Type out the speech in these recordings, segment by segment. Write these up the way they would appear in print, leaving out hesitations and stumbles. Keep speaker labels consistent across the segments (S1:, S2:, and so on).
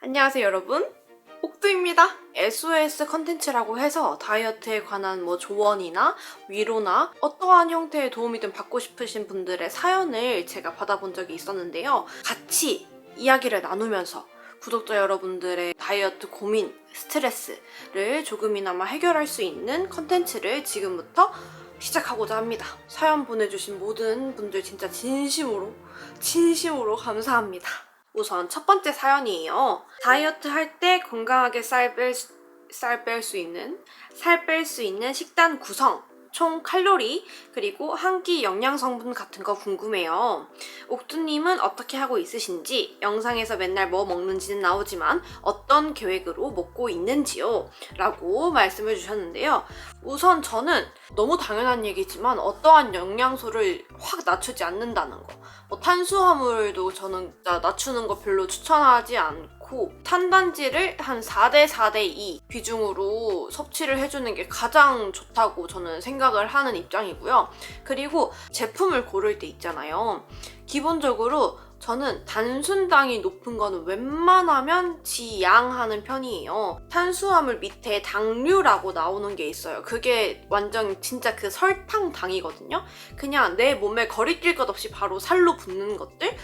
S1: 안녕하세요 여러분, 옥두입니다. SOS 컨텐츠라고 해서 다이어트에 관한 조언이나 위로나 어떠한 형태의 도움이든 받고 싶으신 분들의 사연을 제가 받아본 적이 있었는데요. 같이 이야기를 나누면서 구독자 여러분들의 다이어트 고민, 스트레스를 조금이나마 해결할 수 있는 컨텐츠를 지금부터 시작하고자 합니다. 사연 보내주신 모든 분들 진짜 진심으로 감사합니다. 우선 첫 번째 사연이에요. 다이어트 할 때 건강하게 살 뺄 수 있는 식단 구성, 총 칼로리, 그리고 한 끼 영양 성분 같은 거 궁금해요. 옥두님은 어떻게 하고 있으신지, 영상에서 맨날 뭐 먹는지는 나오지만 어떤 계획으로 먹고 있는지요? 라고 말씀해 주셨는데요. 우선 저는 너무 당연한 얘기지만 어떠한 영양소를 확 낮추지 않는다는 거. 탄수화물도 저는 낮추는 거 별로 추천하지 않고 탄단지를 한 4대 4대 2 비중으로 섭취를 해주는 게 가장 좋다고 저는 생각을 하는 입장이고요. 그리고 제품을 고를 때 있잖아요. 기본적으로 저는 단순당이 높은 거는 웬만하면 지양하는 편이에요. 탄수화물 밑에 당류라고 나오는 게 있어요. 그게 완전 진짜 그 설탕당이거든요. 그냥 내 몸에 거리낄 것 없이 바로 살로 붙는 것들,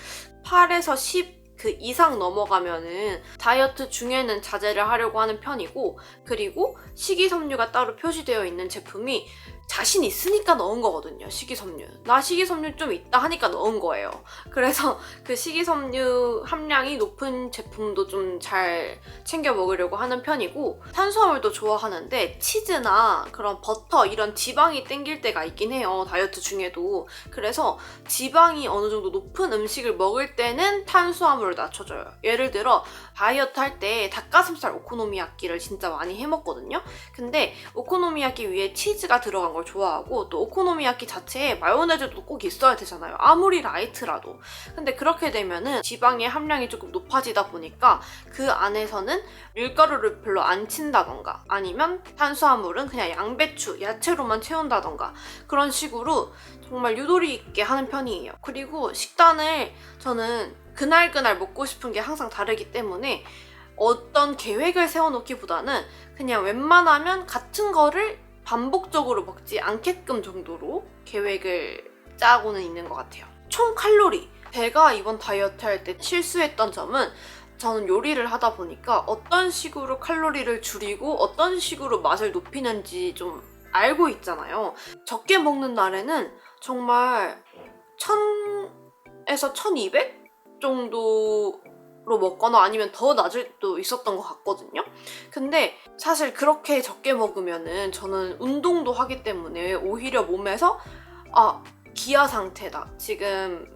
S1: 8에서 10 그 이상 넘어가면은 다이어트 중에는 자제를 하려고 하는 편이고, 그리고 식이섬유가 따로 표시되어 있는 제품이 자신 있으니까 넣은 거거든요. 식이섬유. 나 식이섬유 좀 있다 하니까 넣은 거예요. 그래서 그 식이섬유 함량이 높은 제품도 좀 잘 챙겨 먹으려고 하는 편이고, 탄수화물도 좋아하는데 치즈나 그런 버터 이런 지방이 땡길 때가 있긴 해요. 다이어트 중에도. 그래서 지방이 어느 정도 높은 음식을 먹을 때는 탄수화물을 낮춰줘요. 예를 들어 다이어트 할 때 닭가슴살 오코노미야끼를 진짜 많이 해 먹거든요. 근데 오코노미야끼 위에 치즈가 들어간 걸 좋아하고, 또 오코노미야끼 자체에 마요네즈도 꼭 있어야 되잖아요. 아무리 라이트라도. 근데 그렇게 되면은 지방의 함량이 조금 높아지다 보니까 그 안에서는 밀가루를 별로 안 친다던가, 아니면 탄수화물은 그냥 양배추, 야채로만 채운다던가, 그런 식으로 정말 유도리 있게 하는 편이에요. 그리고 식단을 저는 그날 먹고 싶은 게 항상 다르기 때문에 어떤 계획을 세워놓기보다는 그냥 웬만하면 같은 거를 반복적으로 먹지 않게끔 정도로 계획을 짜고는 있는 것 같아요. 총 칼로리. 제가 이번 다이어트 할 때 실수했던 점은, 저는 요리를 하다 보니까 어떤 식으로 칼로리를 줄이고 어떤 식으로 맛을 높이는지 좀 알고 있잖아요. 적게 먹는 날에는 정말 1000에서 1200 정도로 먹거나 아니면 더 낮을 때도 있었던 것 같거든요. 근데 사실 그렇게 적게 먹으면은 저는 운동도 하기 때문에 오히려 몸에서 기아 상태다, 지금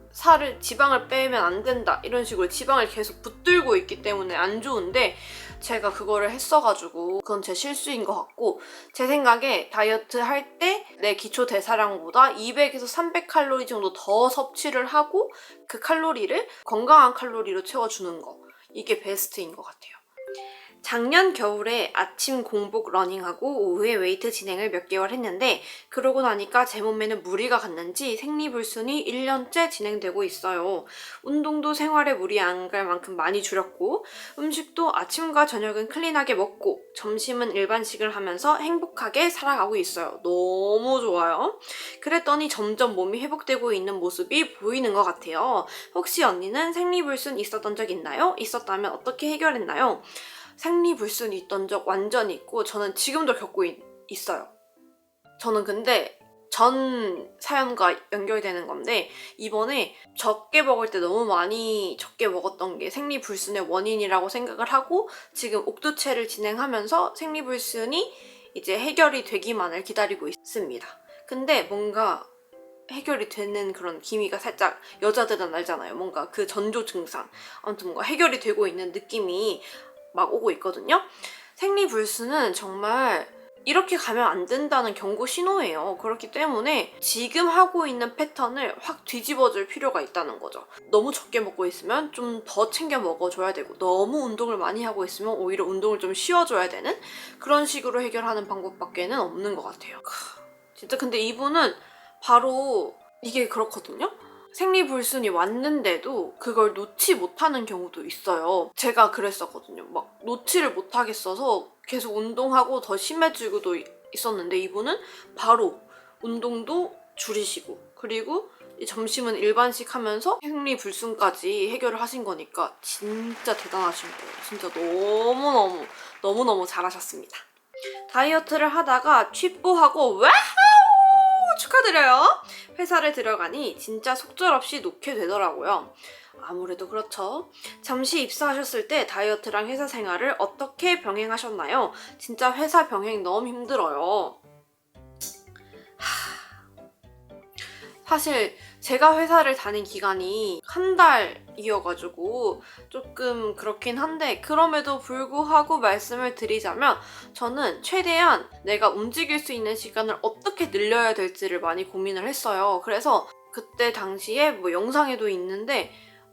S1: 지방을 빼면 안 된다, 이런 식으로 지방을 계속 붙들고 있기 때문에 안 좋은데, 제가 그거를 했어가지고 그건 제 실수인 것 같고, 제 생각에 다이어트 할 때 내 기초 대사량보다 200에서 300칼로리 정도 더 섭취를 하고 그 칼로리를 건강한 칼로리로 채워주는 거, 이게 베스트인 것 같아요. 작년 겨울에 아침 공복 러닝하고 오후에 웨이트 진행을 몇 개월 했는데, 그러고 나니까 제 몸에는 무리가 갔는지 생리불순이 1년째 진행되고 있어요. 운동도 생활에 무리 안 갈 만큼 많이 줄였고, 음식도 아침과 저녁은 클린하게 먹고 점심은 일반식을 하면서 행복하게 살아가고 있어요. 너무 좋아요. 그랬더니 점점 몸이 회복되고 있는 모습이 보이는 것 같아요. 혹시 언니는 생리불순 있었던 적 있나요? 있었다면 어떻게 해결했나요? 생리불순이 있던 적 완전히 있고, 저는 지금도 겪고 있어요. 저는 근데 전 사연과 연결되는 건데, 이번에 적게 먹을 때 너무 많이 적게 먹었던 게 생리불순의 원인이라고 생각을 하고, 지금 옥두체를 진행하면서 생리불순이 이제 해결이 되기만을 기다리고 있습니다. 근데 뭔가 해결이 되는 그런 기미가 살짝 여자들은 알잖아요. 뭔가 그 전조 증상, 아무튼 뭔가 해결이 되고 있는 느낌이 막 오고 있거든요. 생리불순은 정말 이렇게 가면 안 된다는 경고 신호예요. 그렇기 때문에 지금 하고 있는 패턴을 확 뒤집어줄 필요가 있다는 거죠. 너무 적게 먹고 있으면 좀 더 챙겨 먹어줘야 되고, 너무 운동을 많이 하고 있으면 오히려 운동을 좀 쉬어줘야 되는 그런 식으로 해결하는 방법밖에는 없는 것 같아요. 진짜 근데 이분은 바로 이게 그렇거든요. 생리불순이 왔는데도 그걸 놓지 못하는 경우도 있어요. 제가 그랬었거든요. 막 놓지를 못하겠어서 계속 운동하고 더 심해지고도 있었는데 이분은 바로 운동도 줄이시고 그리고 점심은 일반식 하면서 생리불순까지 해결을 하신 거니까 진짜 대단하신 거예요. 진짜 너무너무 잘하셨습니다. 다이어트를 하다가 취뽀하고 와우! 축하드려요. 회사를 들어가니 진짜 속절없이 놓게 되더라고요. 아무래도 그렇죠. 잠시 입사하셨을 때 다이어트랑 회사 생활을 어떻게 병행하셨나요? 진짜 회사 병행 너무 힘들어요. 사실 제가 회사를 다닌 기간이 한 달이어가지고 조금 그렇긴 한데 그럼에도 불구하고 말씀을 드리자면 저는 최대한 내가 움직일 수 있는 시간을 어떻게 늘려야 될지를 많이 고민을 했어요. 그래서 그때 당시에 뭐 영상에도 있는데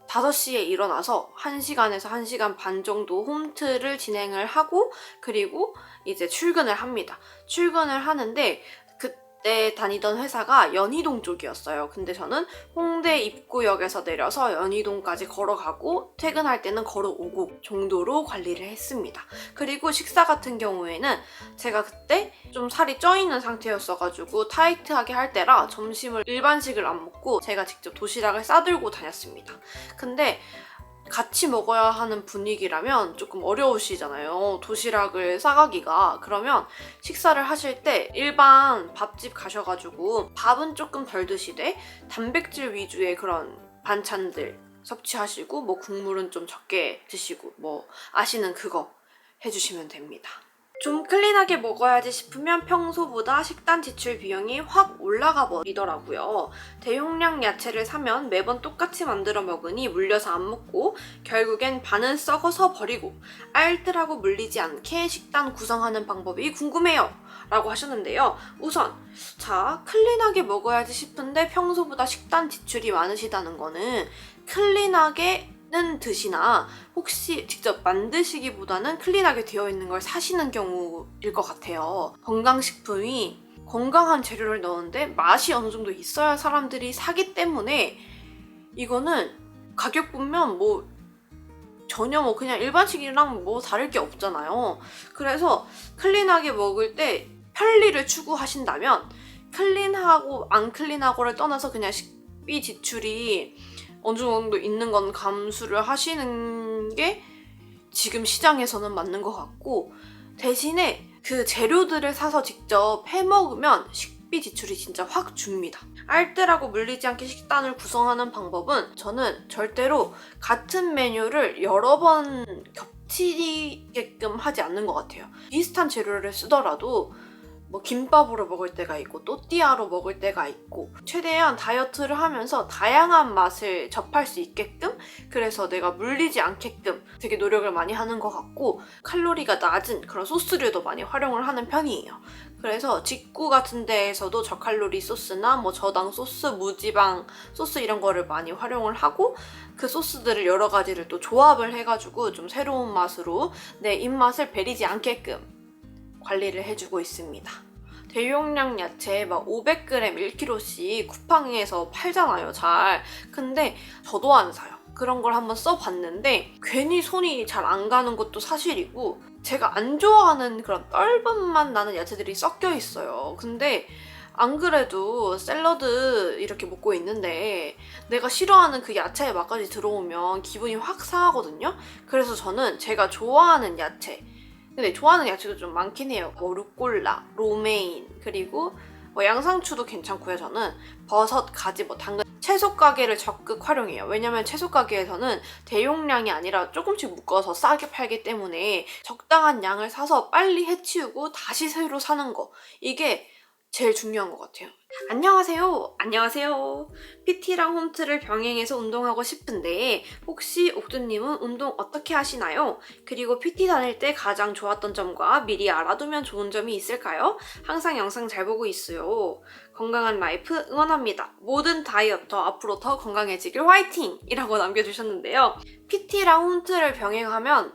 S1: 5시에 일어나서 1시간에서 1시간 반 정도 홈트를 진행을 하고 그리고 이제 출근을 합니다. 출근을 하는데 그때 다니던 회사가 연희동 쪽이었어요. 근데 저는 홍대 입구역에서 내려서 연희동까지 걸어가고 퇴근할 때는 걸어오고 정도로 관리를 했습니다. 그리고 식사 같은 경우에는 제가 그때 좀 살이 쪄있는 상태였어가지고 타이트하게 할 때라 점심을 일반식을 안 먹고 제가 직접 도시락을 싸들고 다녔습니다. 근데 같이 먹어야 하는 분위기라면 조금 어려우시잖아요. 도시락을 싸가기가. 그러면 식사를 하실 때 일반 밥집 가셔가지고 밥은 조금 덜 드시되 단백질 위주의 그런 반찬들 섭취하시고 뭐 국물은 좀 적게 드시고 뭐 아시는 그거 해주시면 됩니다. 좀 클린하게 먹어야지 싶으면 평소보다 식단 지출 비용이 확 올라가 버리더라고요. 대용량 야채를 사면 매번 똑같이 만들어 먹으니 물려서 안 먹고 결국엔 반은 썩어서 버리고 알뜰하고 물리지 않게 식단 구성하는 방법이 궁금해요. 라고 하셨는데요. 우선 자, 클린하게 먹어야지 싶은데 평소보다 식단 지출이 많으시다는 거는 클린하게 는 드시나 혹시 직접 만드시기보다는 클린하게 되어 있는 걸 사시는 경우일 것 같아요. 건강식품이 건강한 재료를 넣었는데 맛이 어느 정도 있어야 사람들이 사기 때문에 이거는 가격 보면 뭐 전혀 뭐 그냥 일반식이랑 뭐 다를 게 없잖아요. 그래서 클린하게 먹을 때 편리를 추구하신다면 클린하고 안 클린하고를 떠나서 그냥 식비 지출이 어느 정도 있는 건 감수를 하시는 게 지금 시장에서는 맞는 것 같고 대신에 그 재료들을 사서 직접 해먹으면 식비 지출이 진짜 확 줍니다. 알뜰하고 물리지 않게 식단을 구성하는 방법은 저는 절대로 같은 메뉴를 여러 번 겹치게끔 하지 않는 것 같아요. 비슷한 재료를 쓰더라도 뭐 김밥으로 먹을 때가 있고 또띠아로 먹을 때가 있고 최대한 다이어트를 하면서 다양한 맛을 접할 수 있게끔 그래서 내가 물리지 않게끔 되게 노력을 많이 하는 것 같고 칼로리가 낮은 그런 소스류도 많이 활용을 하는 편이에요. 그래서 직구 같은 데에서도 저칼로리 소스나 뭐 저당 소스, 무지방 소스 이런 거를 많이 활용을 하고 그 소스들을 여러 가지를 또 조합을 해가지고 좀 새로운 맛으로 내 입맛을 배리지 않게끔 관리를 해주고 있습니다. 대용량 야채 막 500g 1kg씩 쿠팡에서 팔잖아요, 잘. 근데 저도 안 사요. 그런 걸 한번 써봤는데 괜히 손이 잘 안 가는 것도 사실이고 제가 안 좋아하는 그런 떫은 맛 나는 야채들이 섞여 있어요. 근데 안 그래도 샐러드 이렇게 먹고 있는데 내가 싫어하는 그 야채의 맛까지 들어오면 기분이 확 상하거든요. 그래서 저는 제가 좋아하는 야채 근데 좋아하는 야채도 좀 많긴 해요. 뭐 루꼴라, 로메인, 그리고 뭐 양상추도 괜찮고요. 저는 버섯, 가지, 뭐 당근, 채소 가게를 적극 활용해요. 왜냐면 채소 가게에서는 대용량이 아니라 조금씩 묶어서 싸게 팔기 때문에 적당한 양을 사서 빨리 해치우고 다시 새로 사는 거 이게 제일 중요한 것 같아요. 안녕하세요. PT랑 홈트를 병행해서 운동하고 싶은데 혹시 옥두님은 운동 어떻게 하시나요? 그리고 PT 다닐 때 가장 좋았던 점과 미리 알아두면 좋은 점이 있을까요? 항상 영상 잘 보고 있어요. 건강한 라이프 응원합니다. 모든 다이어터 앞으로 더 건강해지길 화이팅! 이라고 남겨주셨는데요. PT랑 홈트를 병행하면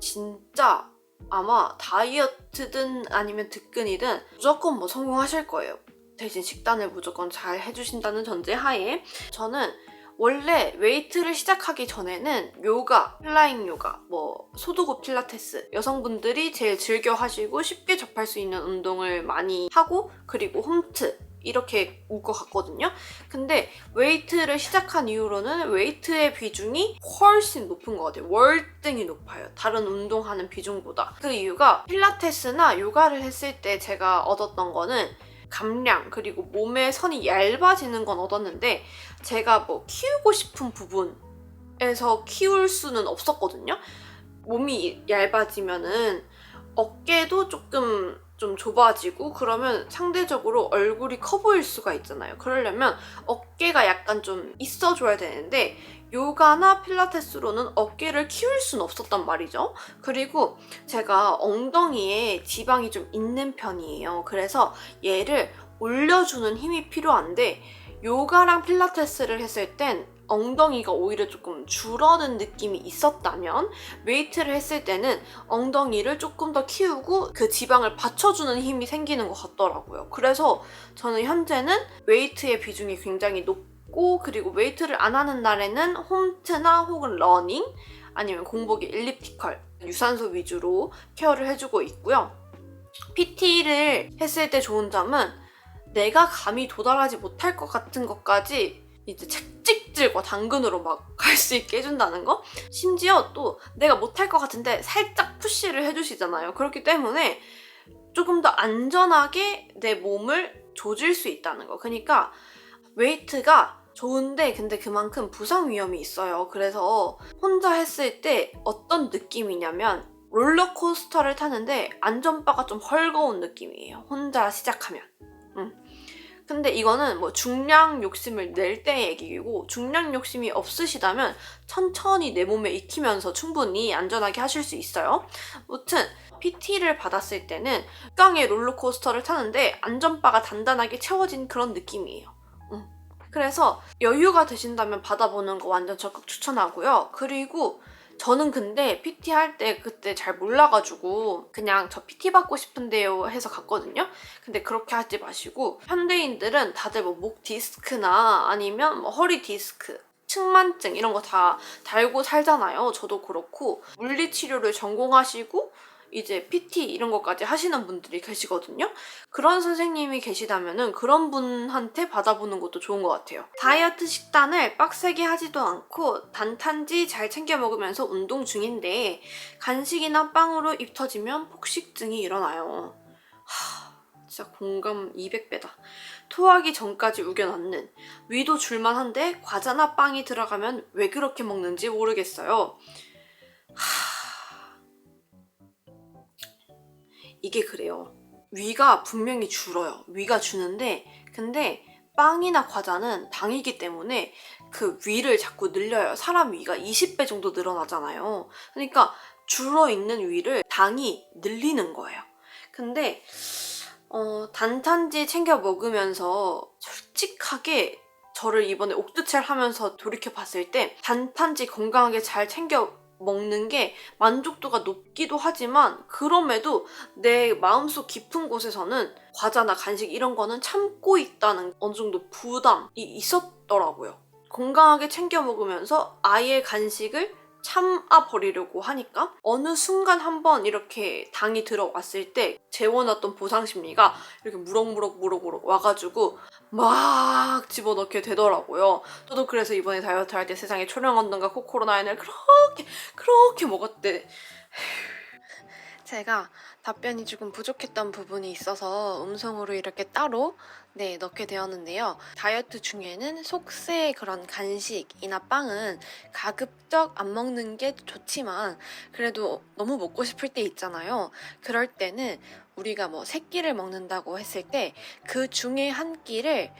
S1: 진짜 아마 다이어트든 아니면 득근이든 무조건 뭐 성공하실 거예요. 대신 식단을 무조건 잘 해주신다는 전제 하에 저는 원래 웨이트를 시작하기 전에는 요가, 플라잉 요가, 뭐 소도구 필라테스 여성분들이 제일 즐겨 하시고 쉽게 접할 수 있는 운동을 많이 하고 그리고 홈트 이렇게 묶어갔거든요. 근데 웨이트를 시작한 이후로는 웨이트의 비중이 훨씬 높은 것 같아요. 월등히 높아요. 다른 운동하는 비중보다. 그 이유가 필라테스나 요가를 했을 때 제가 얻었던 거는 감량 그리고 몸의 선이 얇아지는 건 얻었는데 제가 뭐 키우고 싶은 부분에서 키울 수는 없었거든요. 몸이 얇아지면은 어깨도 조금 좀 좁아지고 그러면 상대적으로 얼굴이 커 보일 수가 있잖아요. 그러려면 어깨가 약간 좀 있어줘야 되는데 요가나 필라테스로는 어깨를 키울 수는 없었단 말이죠. 그리고 제가 엉덩이에 지방이 좀 있는 편이에요. 그래서 얘를 올려주는 힘이 필요한데 요가랑 필라테스를 했을 땐 엉덩이가 오히려 조금 줄어든 느낌이 있었다면 웨이트를 했을 때는 엉덩이를 조금 더 키우고 그 지방을 받쳐주는 힘이 생기는 것 같더라고요. 그래서 저는 현재는 웨이트의 비중이 굉장히 높고 그리고 웨이트를 안 하는 날에는 홈트나 혹은 러닝 아니면 공복에 엘리프티컬 유산소 위주로 케어를 해주고 있고요. PT를 했을 때 좋은 점은 내가 감히 도달하지 못할 것 같은 것까지 이제 채찍질과 당근으로 막 갈 수 있게 해준다는 거? 심지어 또 내가 못할 것 같은데 살짝 푸시를 해주시잖아요. 그렇기 때문에 조금 더 안전하게 내 몸을 조질 수 있다는 거. 그러니까 웨이트가 좋은데 근데 그만큼 부상 위험이 있어요. 그래서 혼자 했을 때 어떤 느낌이냐면 롤러코스터를 타는데 안전바가 좀 헐거운 느낌이에요. 혼자 시작하면. 근데 이거는 뭐 중량 욕심을 낼 때의 얘기고 중량 욕심이 없으시다면 천천히 내 몸에 익히면서 충분히 안전하게 하실 수 있어요. 아무튼 PT를 받았을 때는 깡의 롤러코스터를 타는데 안전바가 단단하게 채워진 그런 느낌이에요. 그래서 여유가 되신다면 받아보는 거 완전 적극 추천하고요. 그리고 저는 근데 PT 할 때 그때 잘 몰라가지고 그냥 저 PT 받고 싶은데요 해서 갔거든요. 근데 그렇게 하지 마시고 현대인들은 다들 뭐 목 디스크나 아니면 뭐 허리 디스크 측만증 이런 거 다 달고 살잖아요. 저도 그렇고 물리치료를 전공하시고 이제 PT 이런 것까지 하시는 분들이 계시거든요. 그런 선생님이 계시다면은 그런 분한테 받아보는 것도 좋은 것 같아요. 다이어트 식단을 빡세게 하지도 않고 단탄지 잘 챙겨 먹으면서 운동 중인데 간식이나 빵으로 입 터지면 폭식증이 일어나요. 진짜 공감 200배다. 토하기 전까지 우겨넣는 위도 줄만한데 과자나 빵이 들어가면 왜 그렇게 먹는지 모르겠어요. 이게 그래요. 위가 분명히 줄어요. 위가 주는데 근데 빵이나 과자는 당이기 때문에 그 위를 자꾸 늘려요. 사람 위가 20배 정도 늘어나잖아요. 그러니까 줄어있는 위를 당이 늘리는 거예요. 근데 단탄지 챙겨 먹으면서 솔직하게 저를 이번에 옥두찰 하면서 돌이켜봤을 때 단탄지 건강하게 잘 챙겨 먹는 게 만족도가 높기도 하지만 그럼에도 내 마음속 깊은 곳에서는 과자나 간식 이런 거는 참고 있다는 어느 정도 부담이 있었더라고요. 건강하게 챙겨 먹으면서 아예 간식을 참아 버리려고 하니까 어느 순간 한번 이렇게 당이 들어왔을 때 재워놨던 보상 심리가 이렇게 무럭무럭 와가지고 막 집어넣게 되더라고요. 저도 그래서 이번에 다이어트 할 때 세상에 초령언던가 코코로나인을 그렇게 먹었대. 제가 답변이 조금 부족했던 부분이 있어서 음성으로 이렇게 따로 넣게 되었는데요. 다이어트 중에는 속세 그런 간식이나 빵은 가급적 안 먹는 게 좋지만 그래도 너무 먹고 싶을 때 있잖아요. 그럴 때는 우리가 뭐 3끼를 먹는다고 했을 때 그 중에 한 끼를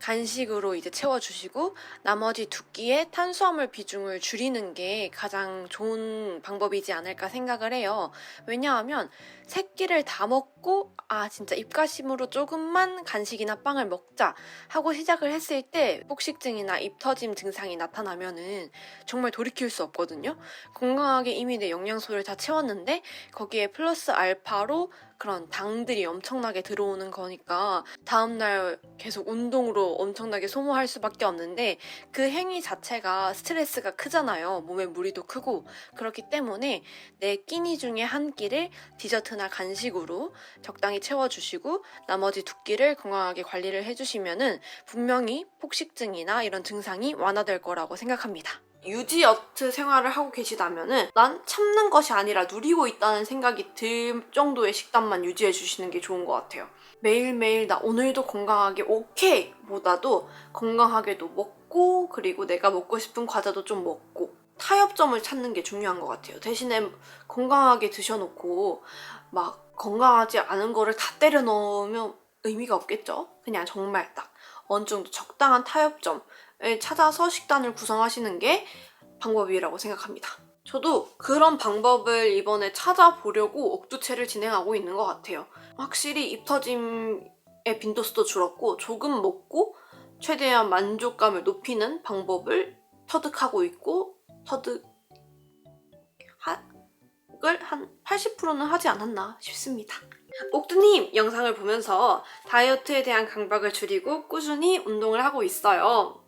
S1: 간식으로 이제 채워주시고 나머지 2끼의 탄수화물 비중을 줄이는 게 가장 좋은 방법이지 않을까 생각을 해요. 왜냐하면 3끼를 다 먹고 진짜 입가심으로 조금만 간식이나 빵을 먹자 하고 시작을 했을 때 폭식증이나 입 터짐 증상이 나타나면은 정말 돌이킬 수 없거든요. 건강하게 이미 내 영양소를 다 채웠는데 거기에 플러스 알파로 그런 당들이 엄청나게 들어오는 거니까 다음날 계속 운동으로 엄청나게 소모할 수밖에 없는데 그 행위 자체가 스트레스가 크잖아요. 몸에 무리도 크고. 그렇기 때문에 내 끼니 중에 한 끼를 디저트나 간식으로 적당히 채워주시고 나머지 두 끼를 건강하게 관리를 해주시면은 분명히 폭식증이나 이런 증상이 완화될 거라고 생각합니다. 유지어트 생활을 하고 계시다면은 난 참는 것이 아니라 누리고 있다는 생각이 들 정도의 식단만 유지해 주시는 게 좋은 것 같아요. 매일매일 나 오늘도 건강하게 오케이 보다도 건강하게도 먹고 그리고 내가 먹고 싶은 과자도 좀 먹고 타협점을 찾는 게 중요한 것 같아요. 대신에 건강하게 드셔놓고 막 건강하지 않은 거를 다 때려 넣으면 의미가 없겠죠? 그냥 정말 딱 어느 정도 적당한 타협점을 찾아서 식단을 구성하시는 게 방법이라고 생각합니다. 저도 그런 방법을 이번에 찾아보려고 억두체를 진행하고 있는 것 같아요. 확실히 입 터짐의 빈도수도 줄었고 조금 먹고 최대한 만족감을 높이는 방법을 터득하고 있고 터득을 한 80%는 하지 않았나 싶습니다. 옥두님 영상을 보면서 다이어트에 대한 강박을 줄이고 꾸준히 운동을 하고 있어요.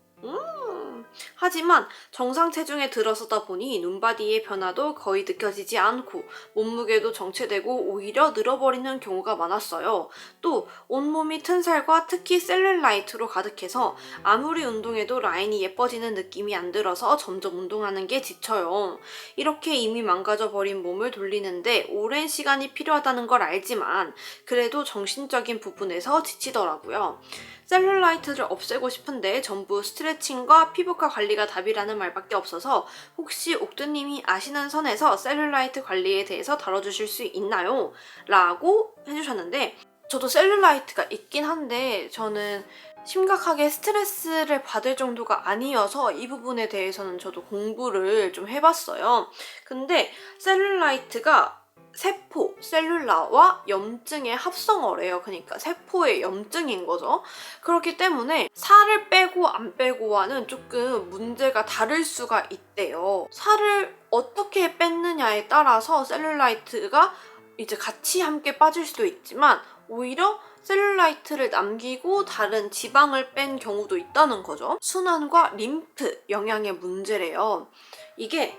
S1: 하지만 정상 체중에 들어서다 보니 눈바디의 변화도 거의 느껴지지 않고 몸무게도 정체되고 오히려 늘어버리는 경우가 많았어요. 또 온몸이 튼살과 특히 셀룰라이트로 가득해서 아무리 운동해도 라인이 예뻐지는 느낌이 안 들어서 점점 운동하는 게 지쳐요. 이렇게 이미 망가져버린 몸을 돌리는데 오랜 시간이 필요하다는 걸 알지만 그래도 정신적인 부분에서 지치더라고요. 셀룰라이트를 없애고 싶은데 전부 스트레칭과 피부과 관리가 답이라는 말밖에 없어서 혹시 옥두님이 아시는 선에서 셀룰라이트 관리에 대해서 다뤄주실 수 있나요? 라고 해주셨는데 저도 셀룰라이트가 있긴 한데 저는 심각하게 스트레스를 받을 정도가 아니어서 이 부분에 대해서는 저도 공부를 좀 해봤어요. 근데 셀룰라이트가 세포, 셀룰라와 염증의 합성어래요. 그러니까 세포의 염증인 거죠. 그렇기 때문에 살을 빼고 안 빼고와는 조금 문제가 다를 수가 있대요. 살을 어떻게 뺐느냐에 따라서 셀룰라이트가 이제 같이 함께 빠질 수도 있지만 오히려 셀룰라이트를 남기고 다른 지방을 뺀 경우도 있다는 거죠. 순환과 림프 영양의 문제래요. 이게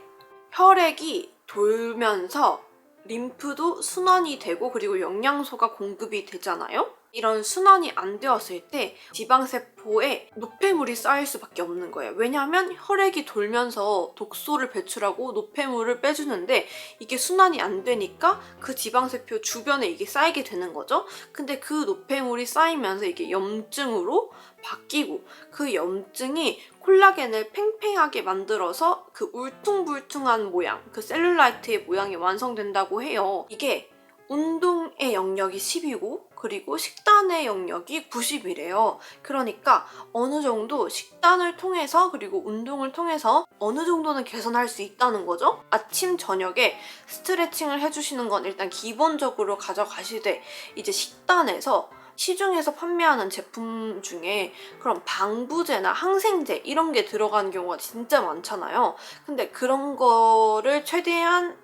S1: 혈액이 돌면서 림프도 순환이 되고 그리고 영양소가 공급이 되잖아요? 이런 순환이 안 되었을 때 지방세포에 노폐물이 쌓일 수밖에 없는 거예요. 왜냐하면 혈액이 돌면서 독소를 배출하고 노폐물을 빼주는데 이게 순환이 안 되니까 그 지방세포 주변에 이게 쌓이게 되는 거죠. 근데 그 노폐물이 쌓이면서 이게 염증으로 바뀌고 그 염증이 콜라겐을 팽팽하게 만들어서 그 울퉁불퉁한 모양, 그 셀룰라이트의 모양이 완성된다고 해요. 이게 운동의 영역이 10이고 그리고 식단의 영역이 90이래요. 그러니까 어느 정도 식단을 통해서 그리고 운동을 통해서 어느 정도는 개선할 수 있다는 거죠. 아침, 저녁에 스트레칭을 해주시는 건 일단 기본적으로 가져가시되 이제 식단에서 시중에서 판매하는 제품 중에 그런 방부제나 항생제 이런 게 들어가는 경우가 진짜 많잖아요. 근데 그런 거를 최대한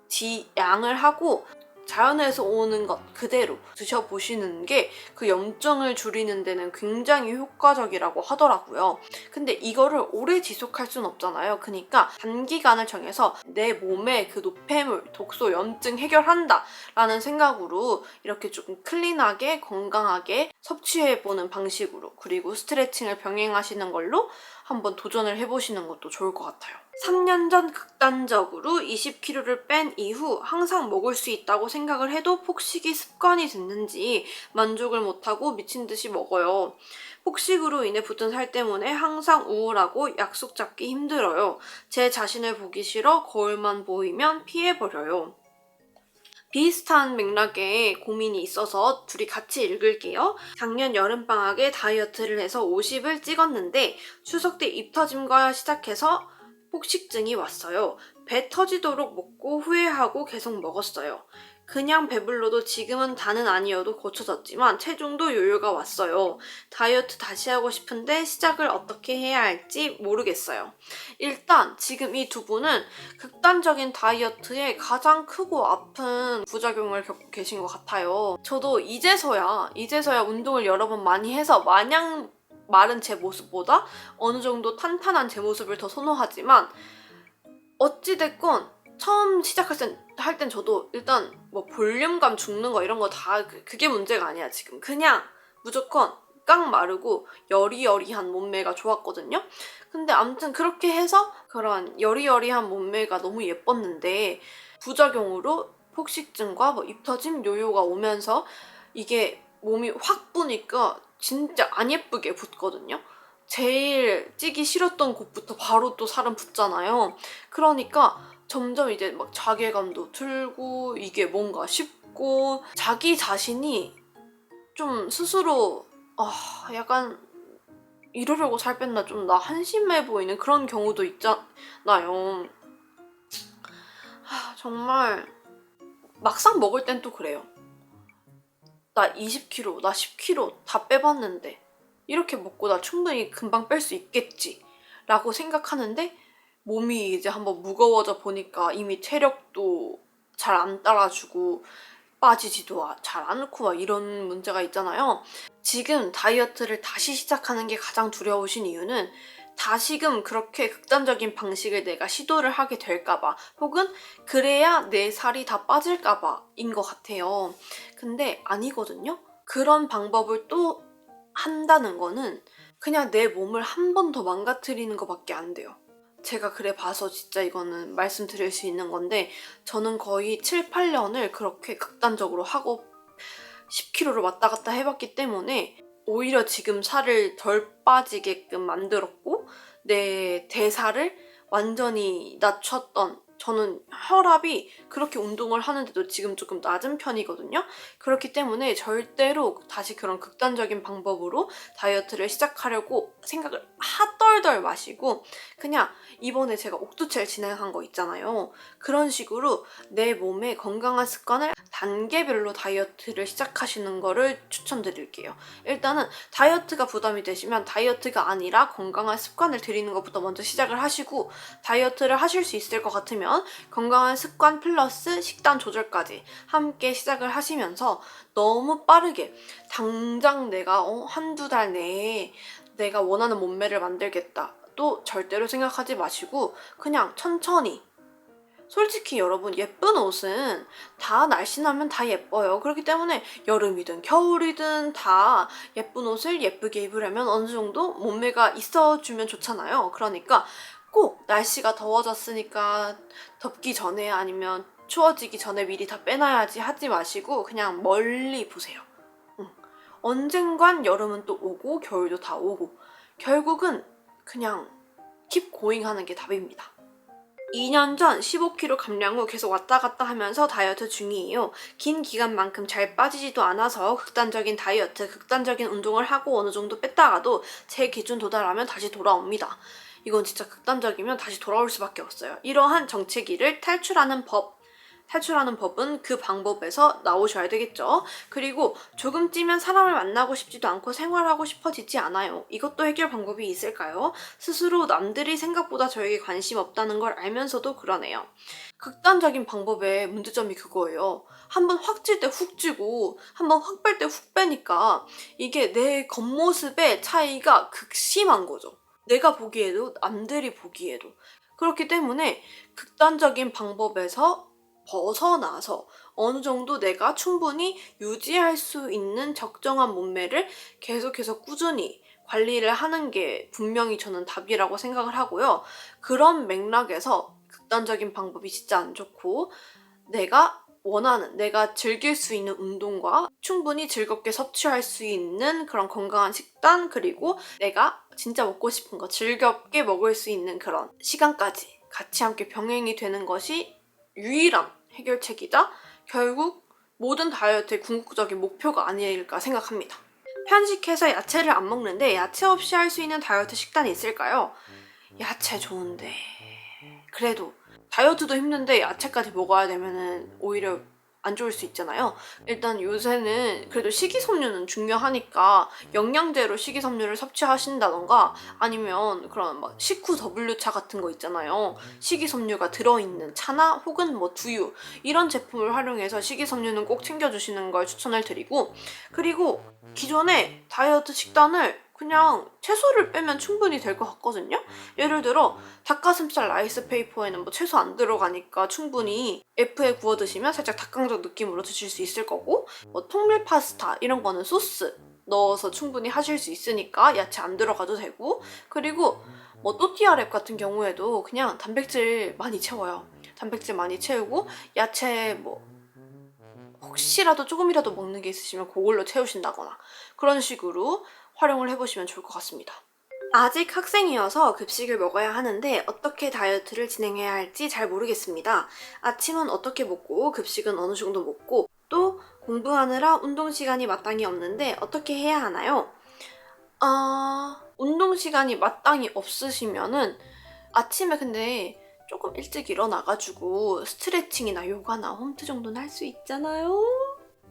S1: 지양을 하고 자연에서 오는 것 그대로 드셔보시는 게 그 염증을 줄이는 데는 굉장히 효과적이라고 하더라고요. 근데 이거를 오래 지속할 수는 없잖아요. 그러니까 단기간을 정해서 내 몸에 그 노폐물, 독소, 염증 해결한다 라는 생각으로 이렇게 조금 클린하게 건강하게 섭취해보는 방식으로 그리고 스트레칭을 병행하시는 걸로 한번 도전을 해보시는 것도 좋을 것 같아요. 3년 전 극단적으로 20kg를 뺀 이후 항상 먹을 수 있다고 생각을 해도 폭식이 습관이 됐는지 만족을 못하고 미친 듯이 먹어요. 폭식으로 인해 붙은 살 때문에 항상 우울하고 약속 잡기 힘들어요. 제 자신을 보기 싫어 거울만 보이면 피해버려요. 비슷한 맥락의 고민이 있어서 둘이 같이 읽을게요. 작년 여름방학에 다이어트를 해서 50을 찍었는데 추석 때 입 터짐과 시작해서 폭식증이 왔어요. 배 터지도록 먹고 후회하고 계속 먹었어요. 그냥 배불러도 지금은 다는 아니어도 고쳐졌지만 체중도 요요가 왔어요. 다이어트 다시 하고 싶은데 시작을 어떻게 해야 할지 모르겠어요. 일단 지금 이 두 분은 극단적인 다이어트에 가장 크고 아픈 부작용을 겪고 계신 것 같아요. 저도 이제서야 운동을 여러 번 많이 해서 마냥 마른 제 모습보다 어느 정도 탄탄한 제 모습을 더 선호하지만 어찌됐건 처음 할 땐 저도 일단 뭐 볼륨감 죽는 거 이런 거 다 그게 문제가 아니야 지금. 그냥 무조건 깡 마르고 여리여리한 몸매가 좋았거든요. 근데 아무튼 그렇게 해서 그런 여리여리한 몸매가 너무 예뻤는데 부작용으로 폭식증과 뭐 입터짐, 요요가 오면서 이게 몸이 확 부니까 진짜 안 예쁘게 붓거든요. 제일 찌기 싫었던 곳부터 바로 또 살은 붙잖아요. 그러니까 점점 이제 막 자괴감도 들고 이게 뭔가 쉽고 자기 자신이 좀 스스로 약간 이러려고 살 뺐나 좀 나 한심해 보이는 그런 경우도 있잖아요. 정말 막상 먹을 땐 또 그래요. 나 20kg, 나 10kg 다 빼봤는데 이렇게 먹고 나 충분히 금방 뺄 수 있겠지 라고 생각하는데 몸이 이제 한번 무거워져 보니까 이미 체력도 잘 안 따라주고 빠지지도 잘 않고 막 이런 문제가 있잖아요. 지금 다이어트를 다시 시작하는 게 가장 두려우신 이유는 다시금 그렇게 극단적인 방식을 내가 시도를 하게 될까봐 혹은 그래야 내 살이 다 빠질까봐인 것 같아요. 근데 아니거든요? 그런 방법을 또 한다는 거는 그냥 내 몸을 한 번 더 망가뜨리는 것밖에 안 돼요. 제가 그래 봐서 진짜 이거는 말씀드릴 수 있는 건데 저는 거의 7, 8년을 그렇게 극단적으로 하고 10kg를 왔다 갔다 해봤기 때문에 오히려 지금 살을 덜 빠지게끔 만들었고 내 대사를 완전히 낮췄던 저는 혈압이 그렇게 운동을 하는데도 지금 조금 낮은 편이거든요. 그렇기 때문에 절대로 다시 그런 극단적인 방법으로 다이어트를 시작하려고 생각을 하덜덜 마시고 그냥 이번에 제가 옥두첼 진행한 거 있잖아요. 그런 식으로 내 몸에 건강한 습관을 단계별로 다이어트를 시작하시는 거를 추천드릴게요. 일단은 다이어트가 부담이 되시면 다이어트가 아니라 건강한 습관을 들이는 것부터 먼저 시작을 하시고 다이어트를 하실 수 있을 것 같으면 건강한 습관 플러스 식단 조절까지 함께 시작을 하시면서 너무 빠르게 당장 내가 한두 달 내에 내가 원하는 몸매를 만들겠다 또 절대로 생각하지 마시고 그냥 천천히 솔직히 여러분 예쁜 옷은 다 날씬하면 다 예뻐요. 그렇기 때문에 여름이든 겨울이든 다 예쁜 옷을 예쁘게 입으려면 어느 정도 몸매가 있어주면 좋잖아요. 그러니까 꼭 날씨가 더워졌으니까 덥기 전에 아니면 추워지기 전에 미리 다 빼놔야지 하지 마시고 그냥 멀리 보세요. 언젠간 여름은 또 오고 겨울도 다 오고 결국은 그냥 keep going 하는 게 답입니다. 2년 전 15kg 감량 후 계속 왔다 갔다 하면서 다이어트 중이에요. 긴 기간만큼 잘 빠지지도 않아서 극단적인 다이어트, 극단적인 운동을 하고 어느 정도 뺐다가도 제 기준 도달하면 다시 돌아옵니다. 이건 진짜 극단적이면 다시 돌아올 수밖에 없어요. 이러한 정체기를 탈출하는 법은 그 방법에서 나오셔야 되겠죠. 그리고 조금 찌면 사람을 만나고 싶지도 않고 생활하고 싶어지지 않아요. 이것도 해결 방법이 있을까요? 스스로 남들이 생각보다 저에게 관심 없다는 걸 알면서도 그러네요. 극단적인 방법의 문제점이 그거예요. 한번 확 찔 때 훅 찌고 한번 확 뺄 때 훅 빼니까 이게 내 겉모습의 차이가 극심한 거죠. 내가 보기에도 남들이 보기에도. 그렇기 때문에 극단적인 방법에서 벗어나서 어느 정도 내가 충분히 유지할 수 있는 적정한 몸매를 계속해서 꾸준히 관리를 하는 게 분명히 저는 답이라고 생각을 하고요. 그런 맥락에서 극단적인 방법이 진짜 안 좋고 내가 원하는, 내가 즐길 수 있는 운동과 충분히 즐겁게 섭취할 수 있는 그런 건강한 식단 그리고 내가 진짜 먹고 싶은 거 즐겁게 먹을 수 있는 그런 시간까지 같이 함께 병행이 되는 것이 유일한 해결책이자 결국 모든 다이어트의 궁극적인 목표가 아닐까 생각합니다. 편식해서 야채를 안 먹는데 야채 없이 할 수 있는 다이어트 식단이 있을까요? 야채 좋은데 그래도 다이어트도 힘든데 야채까지 먹어야 되면은 오히려 안 좋을 수 있잖아요. 일단 요새는 그래도 식이섬유는 중요하니까 영양제로 식이섬유를 섭취하신다던가 아니면 그런 막 식후 W차 같은 거 있잖아요. 식이섬유가 들어있는 차나 혹은 뭐 두유 이런 제품을 활용해서 식이섬유는 꼭 챙겨주시는 걸 추천을 드리고, 그리고 기존에 다이어트 식단을 그냥 채소를 빼면 충분히 될 것 같거든요. 예를 들어 닭가슴살 라이스 페이퍼에는 뭐 채소 안 들어가니까 충분히 F에 구워 드시면 살짝 닭강정 느낌으로 드실 수 있을 거고, 뭐 통밀 파스타 이런 거는 소스 넣어서 충분히 하실 수 있으니까 야채 안 들어가도 되고, 그리고 뭐 또띠아 랩 같은 경우에도 그냥 단백질 많이 채워요. 단백질 많이 채우고 야채 뭐 혹시라도 조금이라도 먹는 게 있으시면 그걸로 채우신다거나 그런 식으로 활용을 해보시면 좋을 것 같습니다. 아직 학생이어서 급식을 먹어야 하는데 어떻게 다이어트를 진행해야 할지 잘 모르겠습니다. 아침은 어떻게 먹고 급식은 어느 정도 먹고 또 공부하느라 운동 시간이 마땅히 없는데 어떻게 해야 하나요? 운동 시간이 마땅히 없으시면은 아침에 근데 조금 일찍 일어나가지고 스트레칭이나 요가나 홈트 정도는 할 수 있잖아요.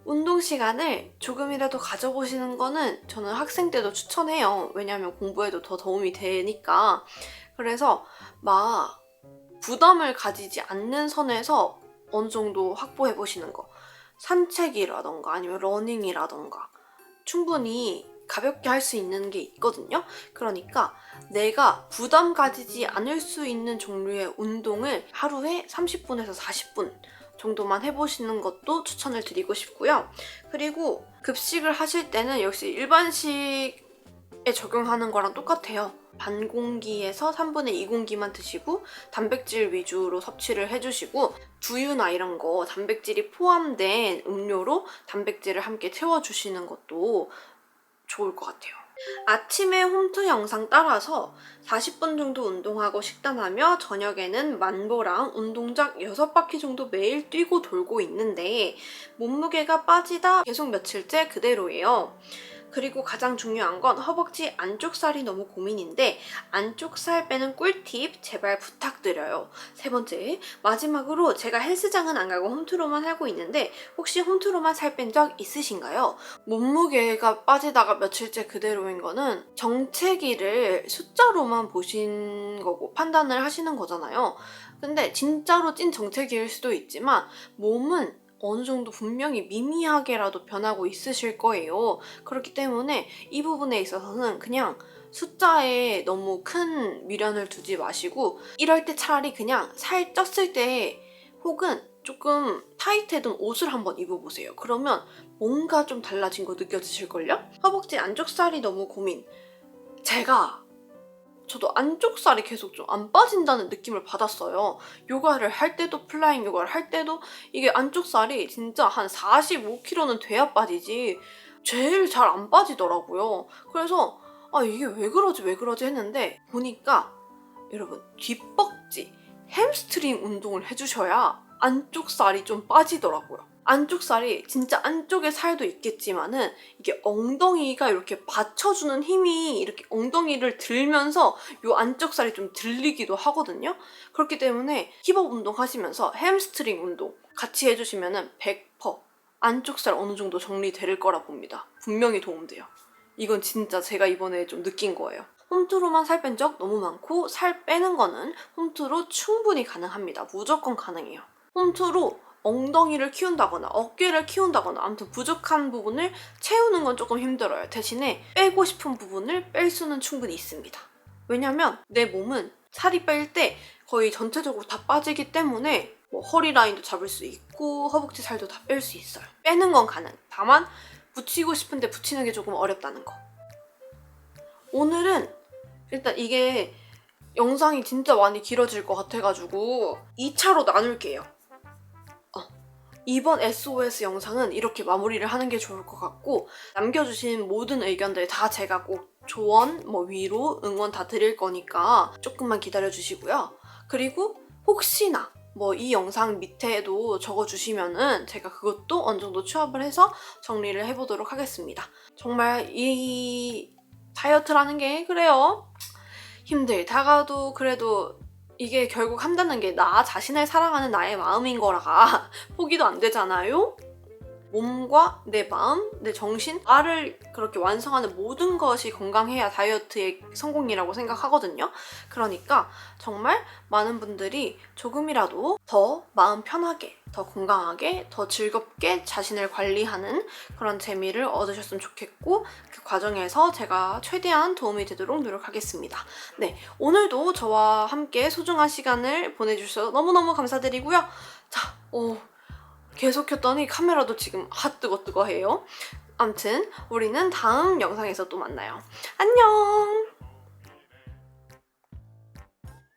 S1: 운동 시간을 조금이라도 가져보시는 거는 저는 학생 때도 추천해요. 왜냐하면 공부에도 더 도움이 되니까. 그래서 막 부담을 가지지 않는 선에서 어느 정도 확보해 보시는 거. 산책이라던가 아니면 러닝이라던가 충분히 가볍게 할 수 있는 게 있거든요. 그러니까 내가 부담 가지지 않을 수 있는 종류의 운동을 하루에 30분에서 40분 정도만 해보시는 것도 추천을 드리고 싶고요. 그리고 급식을 하실 때는 역시 일반식에 적용하는 거랑 똑같아요. 반 공기에서 3분의 2 공기만 드시고 단백질 위주로 섭취를 해주시고, 두유나 이런 거 단백질이 포함된 음료로 단백질을 함께 채워주시는 것도 좋을 것 같아요. 아침에 홈트 영상 따라서 40분 정도 운동하고 식단하며 저녁에는 만보랑 운동장 6바퀴 정도 매일 뛰고 돌고 있는데 몸무게가 빠지다 계속 며칠째 그대로예요. 그리고 가장 중요한 건 허벅지 안쪽 살이 너무 고민인데 안쪽 살 빼는 꿀팁 제발 부탁드려요. 세 번째, 마지막으로 제가 헬스장은 안 가고 홈트로만 하고 있는데 혹시 홈트로만 살 뺀 적 있으신가요? 몸무게가 빠지다가 며칠째 그대로인 거는 정체기를 숫자로만 보신 거고 판단을 하시는 거잖아요. 근데 진짜로 찐 정체기일 수도 있지만 몸은 어느 정도 분명히 미미하게라도 변하고 있으실 거예요. 그렇기 때문에 이 부분에 있어서는 그냥 숫자에 너무 큰 미련을 두지 마시고 이럴 때 차라리 그냥 살 쪘을 때 혹은 조금 타이트해둔 옷을 한번 입어보세요. 그러면 뭔가 좀 달라진 거 느껴지실걸요? 허벅지 안쪽 살이 너무 고민. 저도 안쪽 살이 계속 좀 안 빠진다는 느낌을 받았어요. 요가를 할 때도 플라잉 요가를 할 때도 이게 안쪽 살이 진짜 한 45kg는 돼야 빠지지 제일 잘 안 빠지더라고요. 그래서 이게 왜 그러지 했는데 보니까 여러분 뒷벅지, 햄스트링 운동을 해주셔야 안쪽 살이 좀 빠지더라고요. 안쪽 살이 진짜 안쪽에 살도 있겠지만은 이게 엉덩이가 이렇게 받쳐주는 힘이 이렇게 엉덩이를 들면서 이 안쪽 살이 좀 들리기도 하거든요. 그렇기 때문에 힙업 운동 하시면서 햄스트링 운동 같이 해주시면은 100% 안쪽 살 어느 정도 정리될 거라 봅니다. 분명히 도움돼요. 이건 진짜 제가 이번에 좀 느낀 거예요. 홈트로만 살 뺀 적 너무 많고 살 빼는 거는 홈트로 충분히 가능합니다. 무조건 가능해요. 홈트로 엉덩이를 키운다거나 어깨를 키운다거나 아무튼 부족한 부분을 채우는 건 조금 힘들어요. 대신에 빼고 싶은 부분을 뺄 수는 충분히 있습니다. 왜냐면 내 몸은 살이 뺄 때 거의 전체적으로 다 빠지기 때문에 뭐 허리 라인도 잡을 수 있고 허벅지 살도 다 뺄 수 있어요. 빼는 건 가능. 다만 붙이고 싶은데 붙이는 게 조금 어렵다는 거. 오늘은 일단 이게 영상이 진짜 많이 길어질 것 같아가지고 2차로 나눌게요. 이번 SOS 영상은 이렇게 마무리를 하는 게 좋을 것 같고, 남겨주신 모든 의견들 다 제가 꼭 조언, 위로, 응원 다 드릴 거니까 조금만 기다려주시고요. 그리고 혹시나 이 영상 밑에도 적어주시면은 제가 그것도 어느 정도 취합을 해서 정리를 해보도록 하겠습니다. 정말 이 다이어트라는 게 그래요. 힘들다가도 그래도 이게 결국 한다는 게 나 자신을 사랑하는 나의 마음인 거라 포기도 안 되잖아요? 몸과 내 마음, 내 정신, 나를 그렇게 완성하는 모든 것이 건강해야 다이어트의 성공이라고 생각하거든요. 그러니까 정말 많은 분들이 조금이라도 더 마음 편하게, 더 건강하게, 더 즐겁게 자신을 관리하는 그런 재미를 얻으셨으면 좋겠고, 그 과정에서 제가 최대한 도움이 되도록 노력하겠습니다. 네, 오늘도 저와 함께 소중한 시간을 보내주셔서 너무너무 감사드리고요. 자, 계속 켰더니 카메라도 지금 뜨거 해요. 암튼 우리는 다음 영상에서 또 만나요. 안녕!